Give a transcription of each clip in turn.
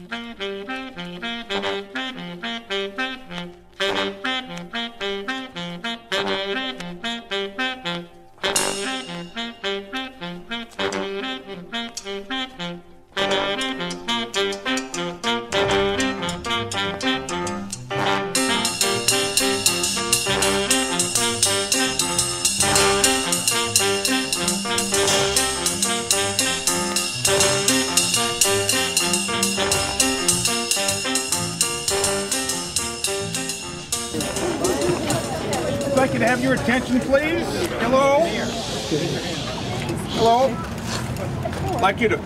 I'd like you to have your attention, please. Hello. Hello.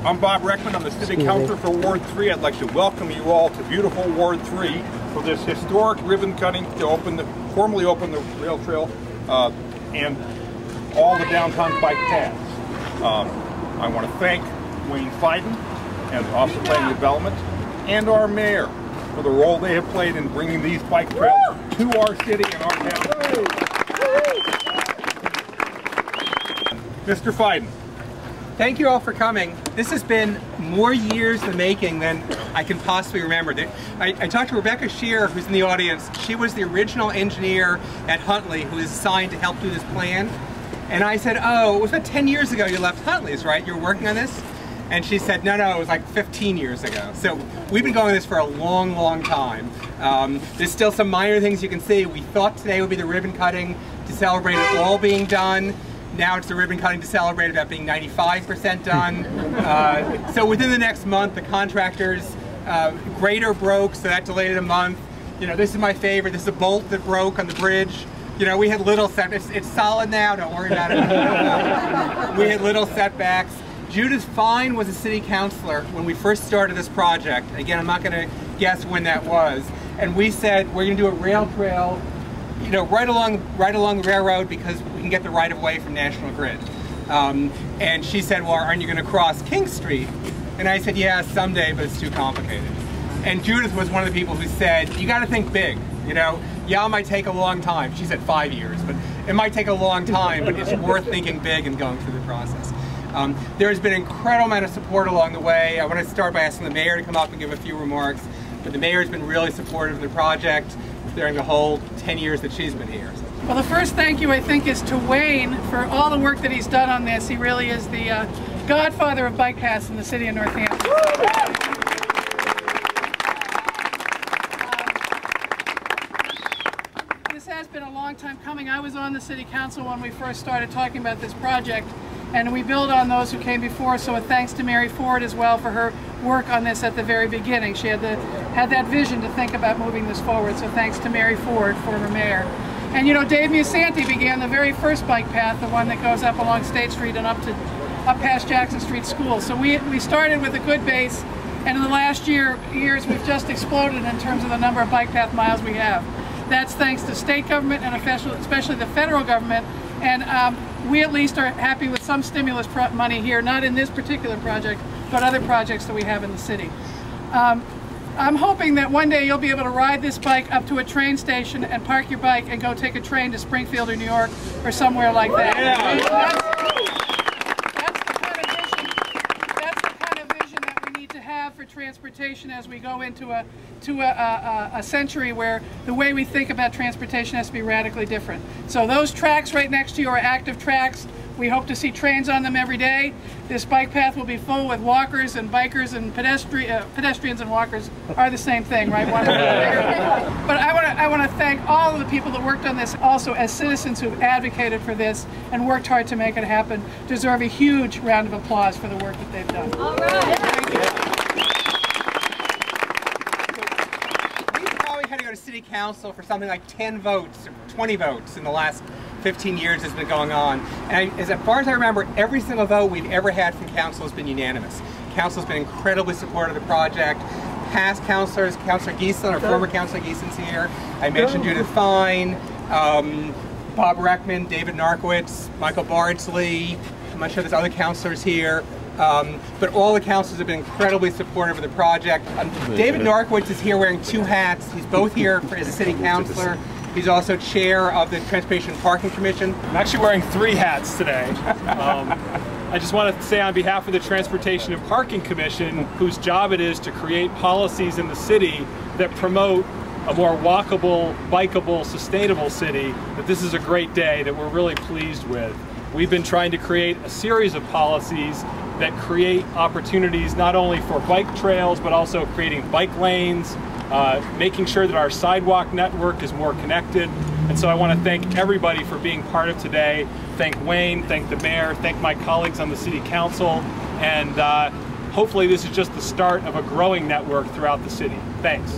I'm Bob Reckman. I'm the City Councilor for Ward 3. I'd like to welcome you all to beautiful Ward 3 for this historic ribbon cutting to formally open the rail trail and all the downtown bike paths. I want to thank Wayne Fiden and the Office of Planning and Development and our mayor for the role they have played in bringing these bike trails to our city and our town. Mr. Fiden. Thank you all for coming. This has been more years in the making than I can possibly remember. I talked to Rebecca Shear, who's in the audience. She was the original engineer at Huntley who was assigned to help do this plan. And I said, oh, it was about 10 years ago you left Huntley's, right? You were working on this? And she said, no, it was like 15 years ago. So we've been going this for a long, long time. There's still some minor things you can see. We thought today would be the ribbon cutting to celebrate it all being done. Now it's the ribbon cutting to celebrate about being 95% done. So within the next month, the contractor's grader broke, so that delayed it a month. You know, this is my favorite. This is a bolt that broke on the bridge. You know, we had little setbacks. It's solid now, don't worry about it. We had little setbacks. Judith Fine was a city councilor when we first started this project. Again, I'm not going to guess when that was. And we said, we're going to do a rail trail, you know, right along the railroad because we can get the right of way from National Grid. And she said, well, aren't you going to cross King Street? And I said, yeah, someday, but it's too complicated. And Judith was one of the people who said, you got to think big, you know. Yeah, it might take a long time. She said 5 years, but it might take a long time, but it's worth thinking big and going through the process. There has been an incredible amount of support along the way. I want to start by asking the mayor to come up and give a few remarks. But the mayor has been really supportive of the project during the whole 10 years that she's been here. Well, the first thank you, I think, is to Wayne for all the work that he's done on this. He really is the godfather of bike paths in the city of Northampton. This has been a long time coming. I was on the city council when we first started talking about this project, and we build on those who came before, so a thanks to Mary Ford as well for her work on this at the very beginning. She had that vision to think about moving this forward, so thanks to Mary Ford, former mayor. And you know, Dave Musanti began the very first bike path, the one that goes up along State Street and up past Jackson Street School. So we started with a good base, and in the last years we've just exploded in terms of the number of bike path miles we have. That's thanks to state government and especially the federal government, and we at least are happy with some stimulus money here, not in this particular project, but other projects that we have in the city. I'm hoping that one day you'll be able to ride this bike up to a train station and park your bike and go take a train to Springfield or New York or somewhere like that. Yeah. That's the kind of vision that we need to have for transportation as we go into a century where the way we think about transportation has to be radically different. So those tracks right next to you are active tracks. We hope to see trains on them every day. This bike path will be full with walkers and bikers and pedestrians and walkers are the same thing, right? But I want to thank all of the people that worked on this, also as citizens who've advocated for this and worked hard to make it happen, deserve a huge round of applause for the work that they've done. All right. Thank you. We probably had to go to City Council for something like 10 votes, or 20 votes in the last 15 years has been going on. And as far as I remember, every single vote we've ever had from council has been unanimous. Council's been incredibly supportive of the project. Past councilors, Councilor Giesen, or former Councilor Giesen's here. I mentioned Judith Fine, Bob Reckman, David Narkowitz, Michael Bardsley. I'm not sure there's other councilors here. But all the councilors have been incredibly supportive of the project. David Narkowitz is here wearing two hats. He's both here as a city councilor. He's also chair of the Transportation and Parking Commission. I'm actually wearing 3 hats today. I just want to say on behalf of the Transportation and Parking Commission, whose job it is to create policies in the city that promote a more walkable, bikeable, sustainable city, that this is a great day that we're really pleased with. We've been trying to create a series of policies that create opportunities not only for bike trails, but also creating bike lanes, making sure that our sidewalk network is more connected. And so I want to thank everybody for being part of today. Thank Wayne, thank the mayor, thank my colleagues on the city council, and hopefully this is just the start of a growing network throughout the city. Thanks.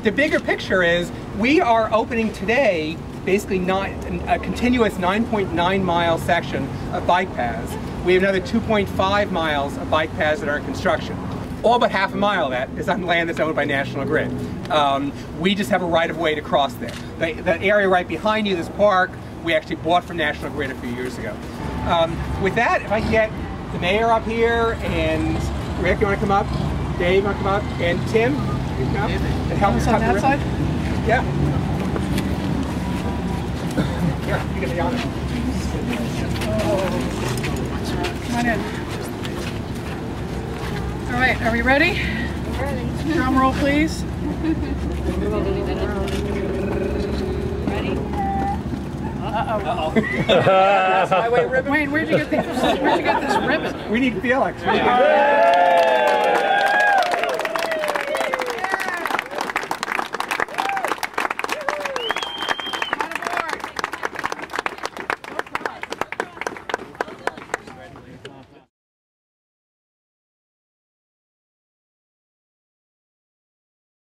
The bigger picture is we are opening today basically a continuous 9.9 mile section of bike paths. We have another 2.5 miles of bike paths that are in construction. All but half a mile of that is on land that's owned by National Grid. We just have a right of way to cross there. The area right behind you, this park, we actually bought from National Grid a few years ago. With that, if I can get the mayor up here, and Rick, you want to come up? Dave, you want to come up? And Tim, you come up and help us on that side? Yeah. Here, you get the honor. Come on in. All right, are we ready? Ready. Drum roll, please. Ready? Uh-oh. That's my way ribbon. Wayne, where'd you get this ribbon? We need Felix.